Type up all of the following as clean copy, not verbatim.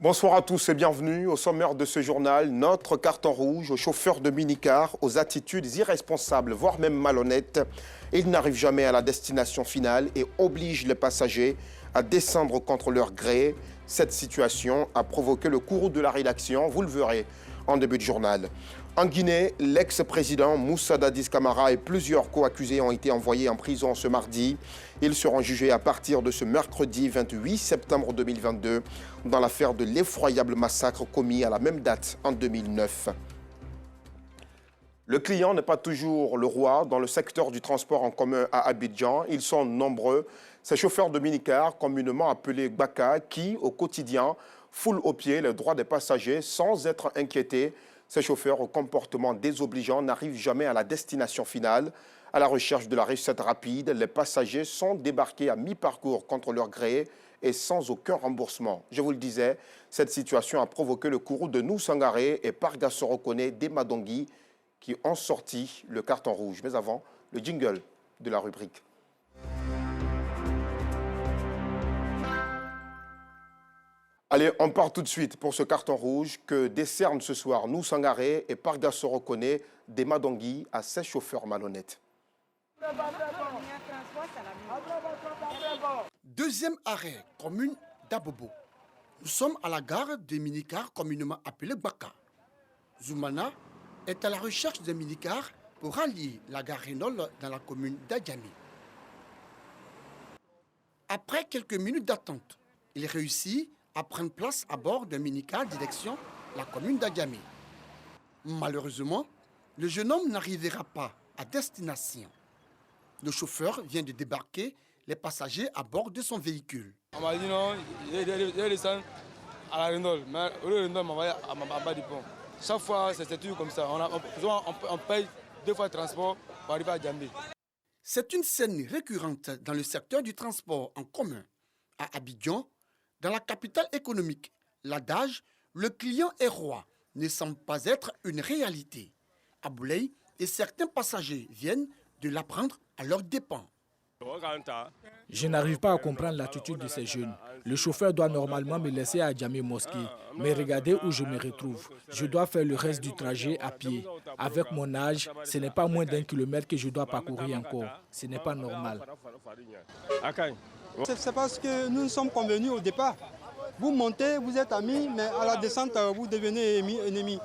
Bonsoir à tous et bienvenue au sommaire de ce journal. Notre carton rouge aux chauffeurs de minicar, aux attitudes irresponsables, voire même malhonnêtes. Ils n'arrivent jamais à la destination finale et obligent les passagers à descendre contre leur gré. Cette situation a provoqué le courroux de la rédaction, vous le verrez en début de journal. En Guinée, l'ex-président Moussa Dadis Camara et plusieurs co-accusés ont été envoyés en prison ce mardi. Ils seront jugés à partir de ce mercredi 28 septembre 2022 dans l'affaire de l'effroyable massacre commis à la même date en 2009. Le client n'est pas toujours le roi dans le secteur du transport en commun à Abidjan. Ils sont nombreux, ces chauffeurs de minicar, communément appelés Baka, qui, au quotidien, foulent aux pieds les droits des passagers sans être inquiétés. Ces chauffeurs au comportement désobligeant n'arrivent jamais à la destination finale. À la recherche de la recette rapide, les passagers sont débarqués à mi-parcours contre leur gré et sans aucun remboursement. Je vous le disais, cette situation a provoqué le courroux de Nou Sangaré et Parga Sorokone d'Emadongui qui ont sorti le carton rouge. Mais avant, le jingle de la rubrique. Allez, on part tout de suite pour ce carton rouge que décernent ce soir Nou Sangaré et Parga Sorokone d'Emadongui à ces chauffeurs malhonnêtes. Deuxième arrêt, commune d'Abobo. Nous sommes à la gare des minicars communément appelés Baka. Zoumana est à la recherche des minicars pour rallier la gare Rénol dans la commune d'Adjami. Après quelques minutes d'attente, il réussit à prendre place à bord d'un minicar direction la commune d'Adjami. Malheureusement, le jeune homme n'arrivera pas à destination. Le chauffeur vient de débarquer les passagers à bord de son véhicule. On m'a dit non, il descend à la Renault, mais le Renault m'a envoyé à bas du pont. Chaque fois, c'est toujours comme ça. On paye 2 fois le transport pour arriver à Djambi. C'est une scène récurrente dans le secteur du transport en commun. À Abidjan, dans la capitale économique, l'adage « le client est roi » ne semble pas être une réalité. À Boulay, et certains passagers viennent de l'apprendre à leurs dépens. Je n'arrive pas à comprendre l'attitude de ces jeunes. Le chauffeur doit normalement me laisser à Djamé Mosquée. Mais regardez où je me retrouve. Je dois faire le reste du trajet à pied. Avec mon âge, ce n'est pas moins d'1 kilomètre que je dois parcourir encore. Ce n'est pas normal. C'est parce que nous sommes convenus au départ. Vous montez, vous êtes amis, mais à la descente, vous devenez ennemis.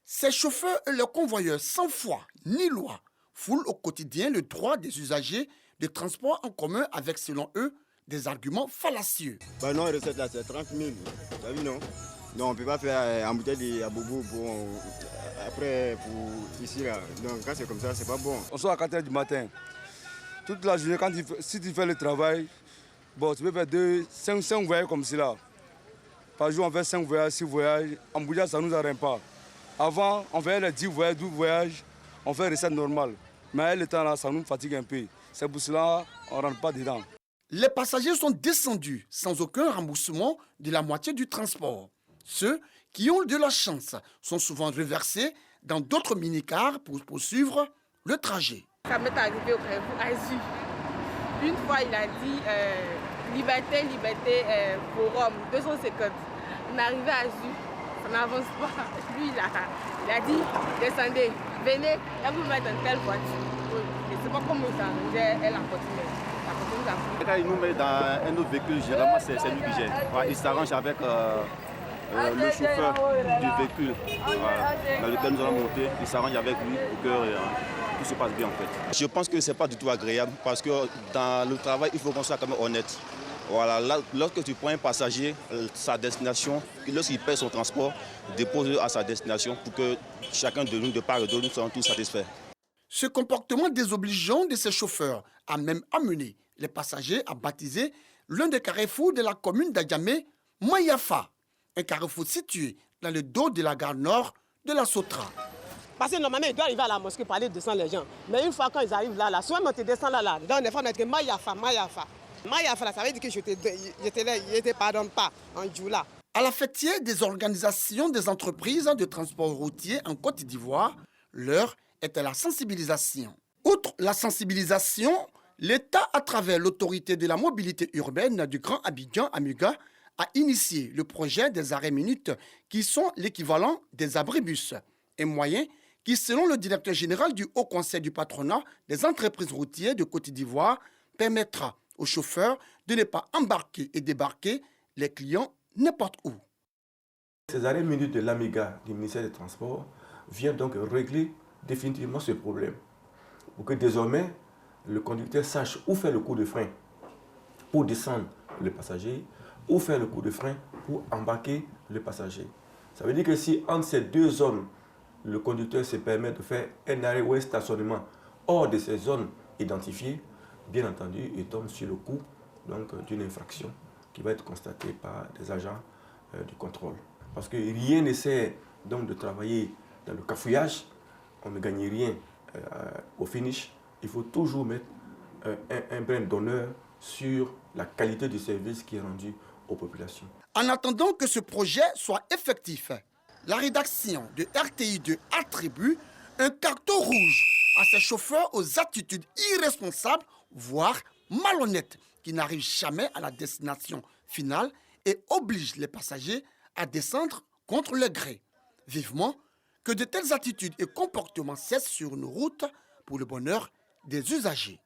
Ces chauffeurs et leurs convoyeurs sans foi ni loi foulent au quotidien le droit des usagers de transport en commun avec, selon eux, des arguments fallacieux. Bah non, la recette là, c'est 30 000. Tu as vu, non? Non, on ne peut pas faire un bouteille à bobo après pour ici là. Donc quand c'est comme ça, c'est pas bon. On sort à 4 h du matin. Toute la journée, si tu fais le travail, bon, tu peux faire 5 voyages comme cela. Par jour, on fait 5 voyages, 6 voyages. En bouillard, ça ne nous arrête pas. Avant, on faisait les 10 voyages, 12 voyages. On fait recette normale. Mais avec le temps là, ça nous fatigue un peu. C'est pour cela qu'on ne rentre pas dedans. Les passagers sont descendus sans aucun remboursement de la moitié du transport. Ceux qui ont de la chance sont souvent reversés dans d'autres minicars pour poursuivre le trajet. Ça m'est arrivé au Carrefour Azur. Une fois, il a dit liberté, liberté, forum, 250. On est arrivé à Azur, ça n'avance pas. Lui, il a dit descendez, venez, là vous mettez dans telle voiture. Et c'est pas comme ça, elle a continué. Quand il nous met dans un autre véhicule, généralement c'est lui qui gère. Il s'arrange avec le chauffeur du véhicule dans lequel nous allons monter. Il s'arrange avec lui pour que tout se passe bien en fait. Je pense que ce n'est pas du tout agréable parce que dans le travail, il faut qu'on soit quand même honnête. Voilà, là, lorsque tu prends un passager, sa destination, lorsqu'il paie son transport, dépose à sa destination pour que chacun de nous, de part et d'autre, nous soyons tous satisfaits. Ce comportement désobligeant de ces chauffeurs a même amené les passagers à baptiser l'un des carrefours de la commune d'Adjamé, Mayafa, un carrefour situé dans le dos de la gare nord de la Sotra. Parce que normalement, ils doivent arriver à la mosquée pour aller descendre les gens. Mais une fois quand ils arrivent là, soit ils descendent là, dans les femmes, ils disent Mayafa, Mayafa. Mayafa, ça veut dire que je ne te pardonne pas en Djoula. À la fêtière des organisations des entreprises de transport routier en Côte d'Ivoire, l'heure est à la sensibilisation. Outre la sensibilisation, l'État, à travers l'autorité de la mobilité urbaine du Grand Abidjan, AMUGA, a initié le projet des arrêts minutes qui sont l'équivalent des abribus, un moyen qui, selon le directeur général du Haut Conseil du patronat des entreprises routières de Côte d'Ivoire, permettra aux chauffeurs de ne pas embarquer et débarquer les clients n'importe où. Ces arrêts minutes de l'AMIGA du ministère des Transports viennent donc régler définitivement ce problème. Pour que désormais, le conducteur sache où faire le coup de frein pour descendre le passager, où faire le coup de frein pour embarquer le passager. Ça veut dire que si entre ces deux zones, le conducteur se permet de faire un arrêt ou un stationnement hors de ces zones identifiées, bien entendu, il tombe sur le coup d'une infraction qui va être constatée par des agents du contrôle. Parce que rien ne sert donc de travailler dans le cafouillage, on ne gagne rien au finish. Il faut toujours mettre un brin d'honneur sur la qualité du service qui est rendu aux populations. En attendant que ce projet soit effectif, la rédaction de RTI2 attribue un carton rouge à ces chauffeurs aux attitudes irresponsables, voire malhonnêtes, qui n'arrivent jamais à la destination finale et obligent les passagers à descendre contre le gré. Vivement que de telles attitudes et comportements cessent sur nos routes pour le bonheur des usagers.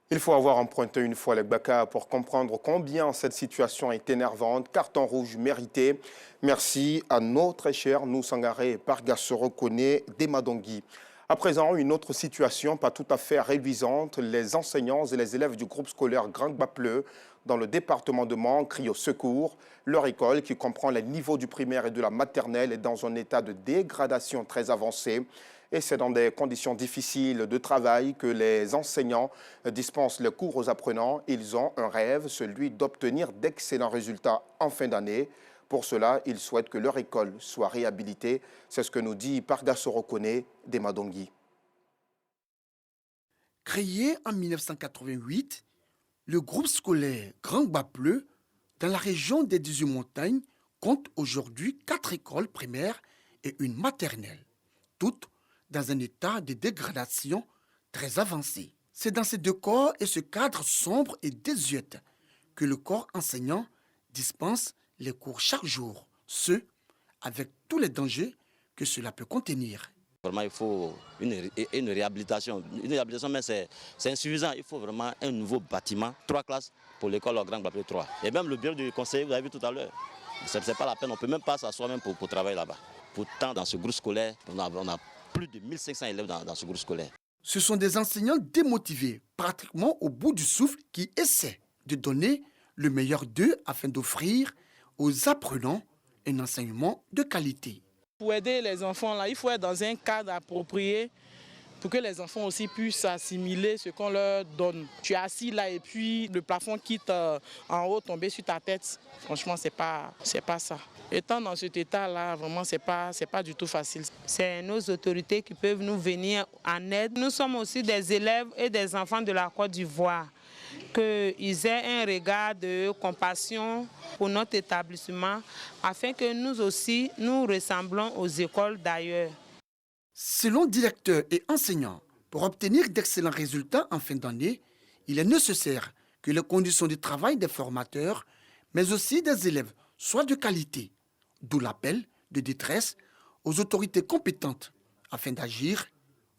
Il faut avoir emprunté une fois les Gbaka pour comprendre combien cette situation est énervante. Carton rouge mérité. Merci à nos très chers Nousangaré et Pargassoro Kone d'Emadongui. À présent, une autre situation pas tout à fait réduisante. Les enseignants et les élèves du groupe scolaire Grand Bapleu dans le département de Mans crient au secours. Leur école, qui comprend les niveaux du primaire et de la maternelle, est dans un état de dégradation très avancé. Et c'est dans des conditions difficiles de travail que les enseignants dispensent les cours aux apprenants. Ils ont un rêve, celui d'obtenir d'excellents résultats en fin d'année. Pour cela, ils souhaitent que leur école soit réhabilitée. C'est ce que nous dit Pargassoro Kone d'Emadongui. Créé en 1988, le groupe scolaire Grand Bapleu, dans la région des 18 montagnes, compte aujourd'hui 4 écoles primaires et une maternelle, toutes dans un état de dégradation très avancé. C'est dans ces deux corps et ce cadre sombre et désuète que le corps enseignant dispense les cours chaque jour, ce avec tous les dangers que cela peut contenir. Vraiment, il faut une réhabilitation. Une réhabilitation, mais c'est insuffisant. Il faut vraiment un nouveau bâtiment, 3 classes pour l'école Grand Bapleu 3. Et même le bureau du conseiller, vous avez vu tout à l'heure, ce n'est pas la peine, on ne peut même pas s'asseoir même pour travailler là-bas. Pourtant, dans ce groupe scolaire, on a plus de 1500 élèves dans ce groupe scolaire. Ce sont des enseignants démotivés, pratiquement au bout du souffle, qui essaient de donner le meilleur d'eux afin d'offrir aux apprenants un enseignement de qualité. Pour aider les enfants, là, il faut être dans un cadre approprié pour que les enfants aussi puissent assimiler ce qu'on leur donne. Tu es assis là et puis le plafond quitte en haut, tomber sur ta tête. Franchement, c'est pas ça. Étant dans cet état-là, vraiment, c'est pas du tout facile. C'est nos autorités qui peuvent nous venir en aide. Nous sommes aussi des élèves et des enfants de la Côte d'Ivoire. Qu'ils aient un regard de compassion pour notre établissement afin que nous aussi, nous ressemblons aux écoles d'ailleurs. Selon directeurs et enseignants, pour obtenir d'excellents résultats en fin d'année, il est nécessaire que les conditions de travail des formateurs, mais aussi des élèves, soient de qualité. D'où l'appel de détresse aux autorités compétentes afin d'agir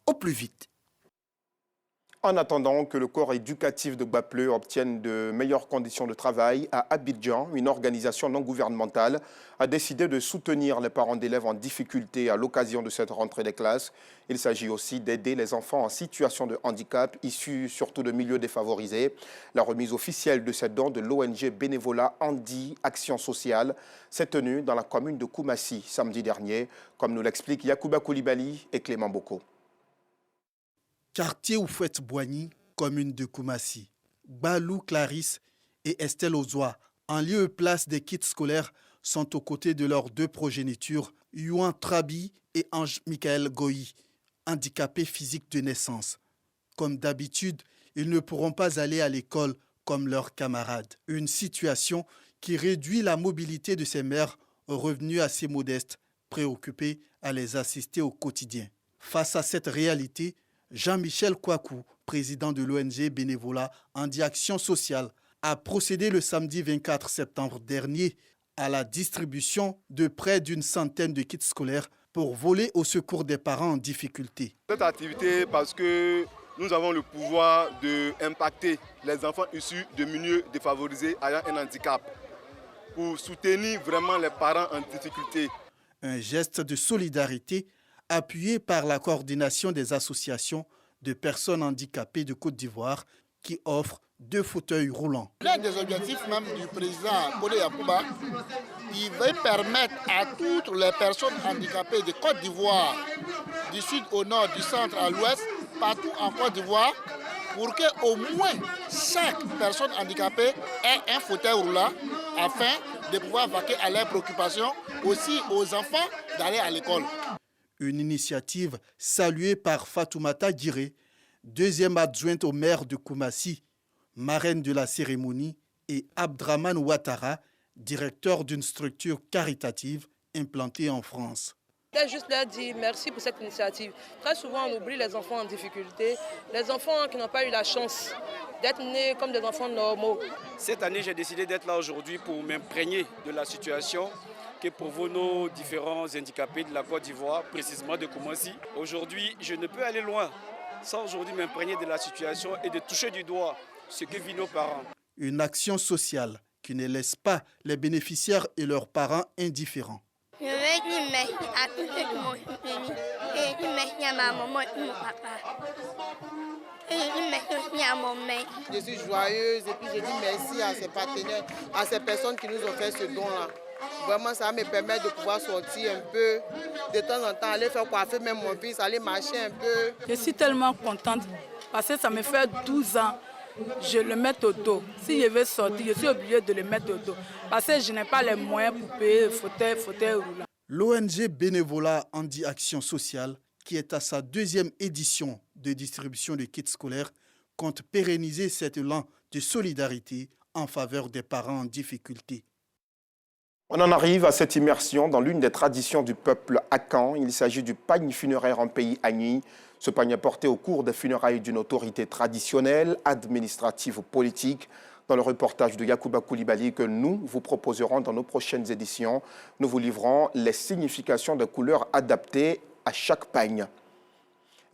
au plus vite. En attendant que le corps éducatif de Bapleu obtienne de meilleures conditions de travail, à Abidjan, une organisation non gouvernementale a décidé de soutenir les parents d'élèves en difficulté à l'occasion de cette rentrée des classes. Il s'agit aussi d'aider les enfants en situation de handicap, issus surtout de milieux défavorisés. La remise officielle de ces dons de l'ONG bénévolat Handi Action Sociale s'est tenue dans la commune de Koumassi samedi dernier, comme nous l'expliquent Yacouba Koulibaly et Clément Boko. Quartier Oufouette-Boigny, commune de Koumassi. Balou Clarisse et Estelle Ozoa, en lieu et place des kits scolaires, sont aux côtés de leurs 2 progénitures, Youan Trabi et Ange Michael Goyi, handicapés physiques de naissance. Comme d'habitude, ils ne pourront pas aller à l'école comme leurs camarades. Une situation qui réduit la mobilité de ces mères aux revenus assez modestes, préoccupés à les assister au quotidien. Face à cette réalité, Jean-Michel Kouakou, président de l'ONG bénévolat Handi Action Sociale, a procédé le samedi 24 septembre dernier à la distribution de près d'une centaine de kits scolaires pour voler au secours des parents en difficulté. Cette activité, parce que nous avons le pouvoir d'impacter les enfants issus de milieux défavorisés ayant un handicap pour soutenir vraiment les parents en difficulté. Un geste de solidarité appuyé par la coordination des associations de personnes handicapées de Côte d'Ivoire qui offrent 2 fauteuils roulants. L'un des objectifs même du président Bode Yacouba, il veut permettre à toutes les personnes handicapées de Côte d'Ivoire, du sud au nord, du centre à l'ouest, partout en Côte d'Ivoire, pour qu'au moins chaque personne handicapée ait un fauteuil roulant afin de pouvoir vaquer à leurs préoccupations, aussi aux enfants d'aller à l'école. Une initiative saluée par Fatoumata Giré, deuxième adjointe au maire de Koumassi, marraine de la cérémonie, et Abdraman Ouattara, directeur d'une structure caritative implantée en France. Je voulais juste leur dire merci pour cette initiative. Très souvent, on oublie les enfants en difficulté, les enfants qui n'ont pas eu la chance d'être nés comme des enfants normaux. Cette année, j'ai décidé d'être là aujourd'hui pour m'imprégner de la situation que provoquent nos différents handicapés de la Côte d'Ivoire, précisément de Koumassi. Aujourd'hui, je ne peux aller loin sans aujourd'hui m'imprégner de la situation et de toucher du doigt ce que vivent nos parents. Une action sociale qui ne laisse pas les bénéficiaires et leurs parents indifférents. Je veux dire merci à tous ceux qui m'ont soutenu et dire merci à ma maman et mon papa. Et je dis merci aussi à mon mec. Je suis joyeuse et puis je dis merci à ces partenaires, à ces personnes qui nous ont fait ce don-là. Vraiment, ça me permet de pouvoir sortir un peu, de temps en temps, aller faire coiffer même mon fils, aller marcher un peu. Je suis tellement contente parce que ça me fait 12 ans. Je le mets au dos. Si je veux sortir, je suis obligée de le mettre au dos. Parce que je n'ai pas les moyens pour payer le fauteuil roulant. L'ONG Bénévolat Handi Action Sociale, qui est à sa 2e édition de distribution de kits scolaires, compte pérenniser cet élan de solidarité en faveur des parents en difficulté. On en arrive à cette immersion dans l'une des traditions du peuple akan. Il s'agit du pagne funéraire en pays Agni. Ce pagne est porté au cours des funérailles d'une autorité traditionnelle, administrative ou politique. Dans le reportage de Yacouba Koulibaly que nous vous proposerons dans nos prochaines éditions, nous vous livrons les significations de couleurs adaptées à chaque pagne.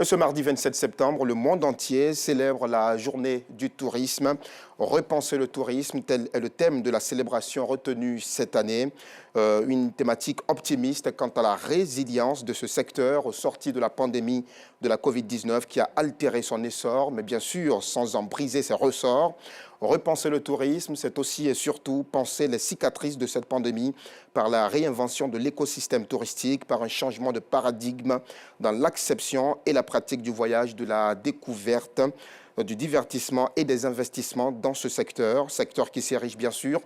Et ce mardi 27 septembre, le monde entier célèbre la journée du tourisme. Repenser le tourisme, tel est le thème de la célébration retenue cette année. Une thématique optimiste quant à la résilience de ce secteur au sorti de la pandémie de la Covid-19 qui a altéré son essor, mais bien sûr sans en briser ses ressorts. Repenser le tourisme, c'est aussi et surtout penser les cicatrices de cette pandémie par la réinvention de l'écosystème touristique, par un changement de paradigme dans l'acception et la pratique du voyage, de la découverte, du divertissement et des investissements dans ce secteur qui s'érige bien sûr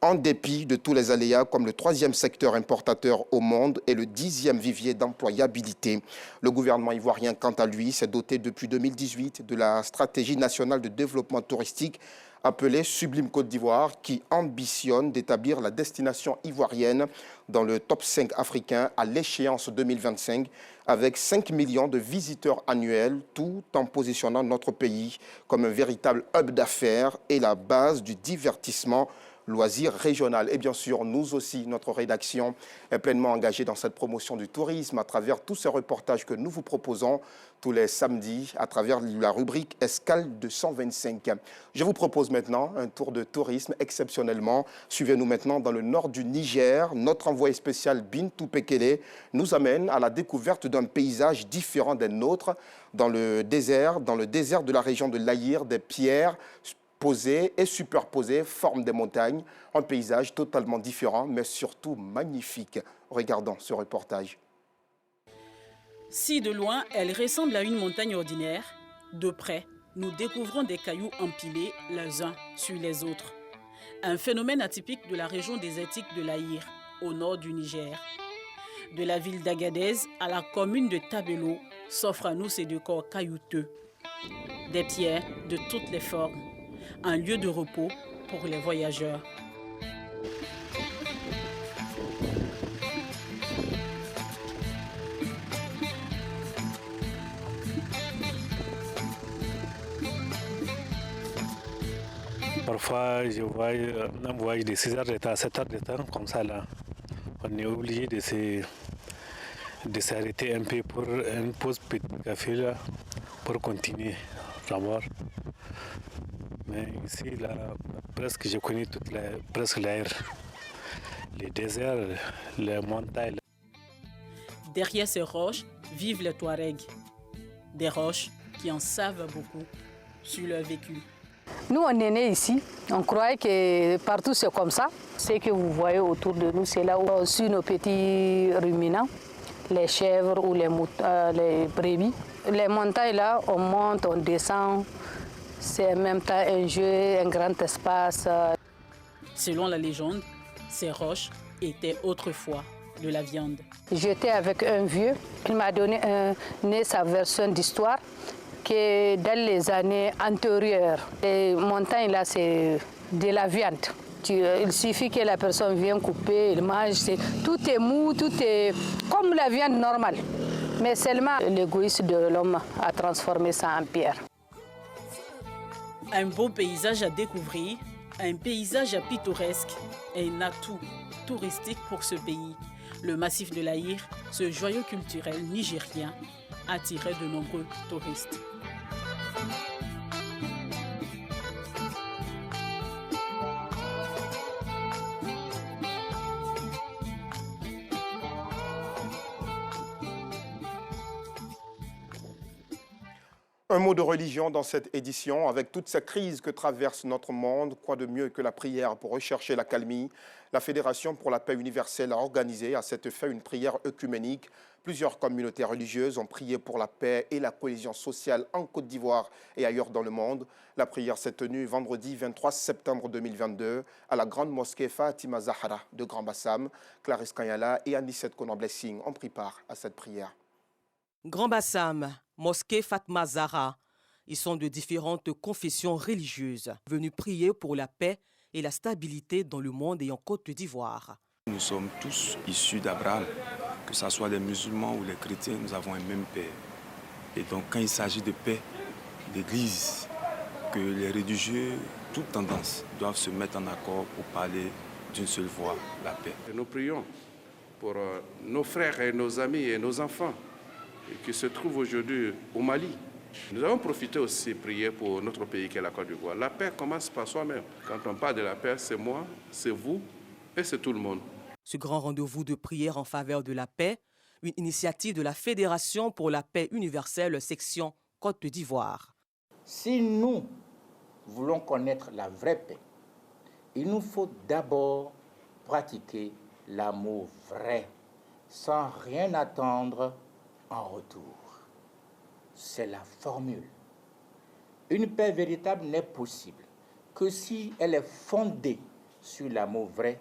en dépit de tous les aléas comme le 3e secteur importateur au monde et le 10e vivier d'employabilité. Le gouvernement ivoirien, quant à lui, s'est doté depuis 2018 de la stratégie nationale de développement touristique appelée Sublime Côte d'Ivoire, qui ambitionne d'établir la destination ivoirienne dans le top 5 africain à l'échéance 2025, avec 5 millions de visiteurs annuels, tout en positionnant notre pays comme un véritable hub d'affaires et la base du divertissement loisirs régional. Et bien sûr, nous aussi, notre rédaction est pleinement engagée dans cette promotion du tourisme à travers tous ces reportages que nous vous proposons tous les samedis à travers la rubrique Escale 225. Je vous propose maintenant un tour de tourisme exceptionnellement. Suivez-nous maintenant dans le nord du Niger. Notre envoyé spécial Bintou Pekele nous amène à la découverte d'un paysage différent des nôtres dans le désert de la région de l'Aïr, des pierres posées et superposées forment des montagnes, un paysage totalement différent mais surtout magnifique. Regardons ce reportage. Si de loin, elle ressemble à une montagne ordinaire, de près, nous découvrons des cailloux empilés les uns sur les autres. Un phénomène atypique de la région désertique de l'Aïr, au nord du Niger. De la ville d'Agadez à la commune de Tabello s'offrent à nous ces décors caillouteux. Des pierres de toutes les formes. Un lieu de repos pour les voyageurs. Parfois, je vois un voyage de 6 heures de temps, 7 heures de temps, comme ça là. On est obligé de s'arrêter un peu pour une pause petit café là, pour continuer d'abord. Mais ici, là, presque je connais presque l'air. Les déserts, les montagnes. Derrière ces roches vivent les Touaregs. Des roches qui en savent beaucoup sur leur vécu. Nous, on est nés ici. On croyait que partout c'est comme ça. Ce que vous voyez autour de nous, c'est là où on suit nos petits ruminants, les chèvres ou les brebis. Les montagnes là, on monte, on descend. C'est en même temps un jeu, un grand espace. Selon la légende, ces roches étaient autrefois de la viande. J'étais avec un vieux, il m'a donné sa version d'histoire, que dans les années antérieures, les montagnes là, c'est de la viande. Il suffit que la personne vienne couper, il mange, tout est mou, tout est comme la viande normale. Mais seulement l'égoïsme de l'homme a transformé ça en pierre. Un beau paysage à découvrir, un paysage pittoresque et un atout touristique pour ce pays. Le massif de l'Aïr, ce joyau culturel nigérien, attirait de nombreux touristes. Un mot de religion dans cette édition. Avec toute cette crise que traverse notre monde, quoi de mieux que la prière pour rechercher la calmie? La Fédération pour la paix universelle a organisé à cette fin une prière œcuménique. Plusieurs communautés religieuses ont prié pour la paix et la cohésion sociale en Côte d'Ivoire et ailleurs dans le monde. La prière s'est tenue vendredi 23 septembre 2022 à la grande mosquée Fatima Zahra de Grand Bassam. Clarisse Kanyala et Anicette Konan-Blessing ont pris part à cette prière. Grand Bassam, mosquée Fatma Zahra. Ils sont de différentes confessions religieuses, venus prier pour la paix et la stabilité dans le monde et en Côte d'Ivoire. Nous sommes tous issus d'Abraham, que ce soit les musulmans ou les chrétiens, nous avons un même Père. Et donc quand il s'agit de paix, d'église, que les religieux, toutes tendances, doivent se mettre en accord pour parler d'une seule voix, la paix. Et nous prions pour nos frères et nos amis et nos enfants qui se trouvent aujourd'hui au Mali. Nous avons profité aussi de prier pour notre pays qui est la Côte d'Ivoire. La paix commence par soi-même. Quand on parle de la paix, c'est moi, c'est vous et c'est tout le monde. Ce grand rendez-vous de prière en faveur de la paix, une initiative de la Fédération pour la paix universelle section Côte d'Ivoire. Si nous voulons connaître la vraie paix, il nous faut d'abord pratiquer l'amour vrai, sans rien attendre en retour. C'est la formule. Une paix véritable n'est possible que si elle est fondée sur l'amour vrai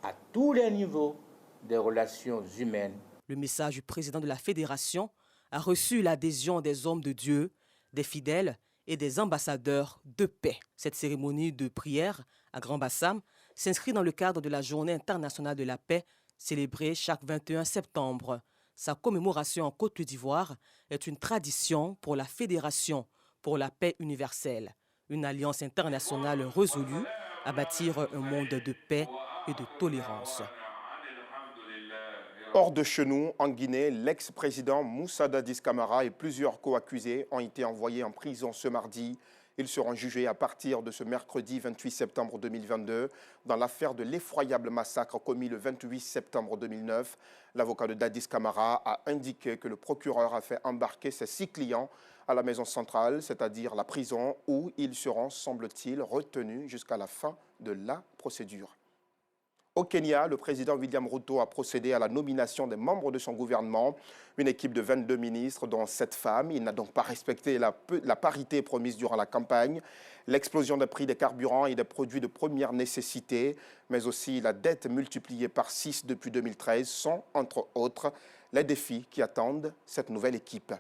à tous les niveaux des relations humaines. Le message du président de la Fédération a reçu l'adhésion des hommes de Dieu, des fidèles et des ambassadeurs de paix. Cette cérémonie de prière à Grand Bassam s'inscrit dans le cadre de la Journée internationale de la paix, célébrée chaque 21 septembre. Sa commémoration en Côte d'Ivoire est une tradition pour la Fédération pour la paix universelle, une alliance internationale résolue à bâtir un monde de paix et de tolérance. Hors de chez nous, en Guinée, l'ex-président Moussa Dadis Camara et plusieurs co-accusés ont été envoyés en prison ce mardi. Ils seront jugés à partir de ce mercredi 28 septembre 2022 dans l'affaire de l'effroyable massacre commis le 28 septembre 2009. L'avocat de Dadis Camara a indiqué que le procureur a fait embarquer ses 6 clients à la maison centrale, c'est-à-dire la prison, où ils seront, semble-t-il, retenus jusqu'à la fin de la procédure. Au Kenya, le président William Ruto a procédé à la nomination des membres de son gouvernement, une équipe de 22 ministres, dont 7 femmes. Il n'a donc pas respecté la parité promise durant la campagne. L'explosion des prix des carburants et des produits de première nécessité, mais aussi la dette multipliée par 6 depuis 2013 sont, entre autres, les défis qui attendent cette nouvelle équipe.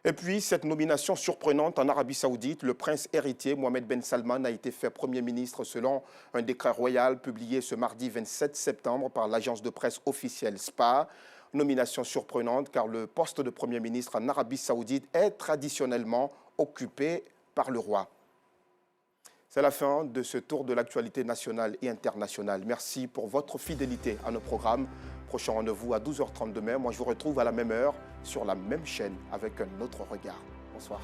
Et puis, cette nomination surprenante en Arabie Saoudite, le prince héritier Mohamed Ben Salman a été fait Premier ministre selon un décret royal publié ce mardi 27 septembre par l'agence de presse officielle SPA. Nomination surprenante car le poste de Premier ministre en Arabie Saoudite est traditionnellement occupé par le roi. C'est la fin de ce tour de l'actualité nationale et internationale. Merci pour votre fidélité à nos programmes. Prochain rendez-vous à 12h30 demain. Moi, je vous retrouve à la même heure sur la même chaîne avec un autre regard. Bonsoir.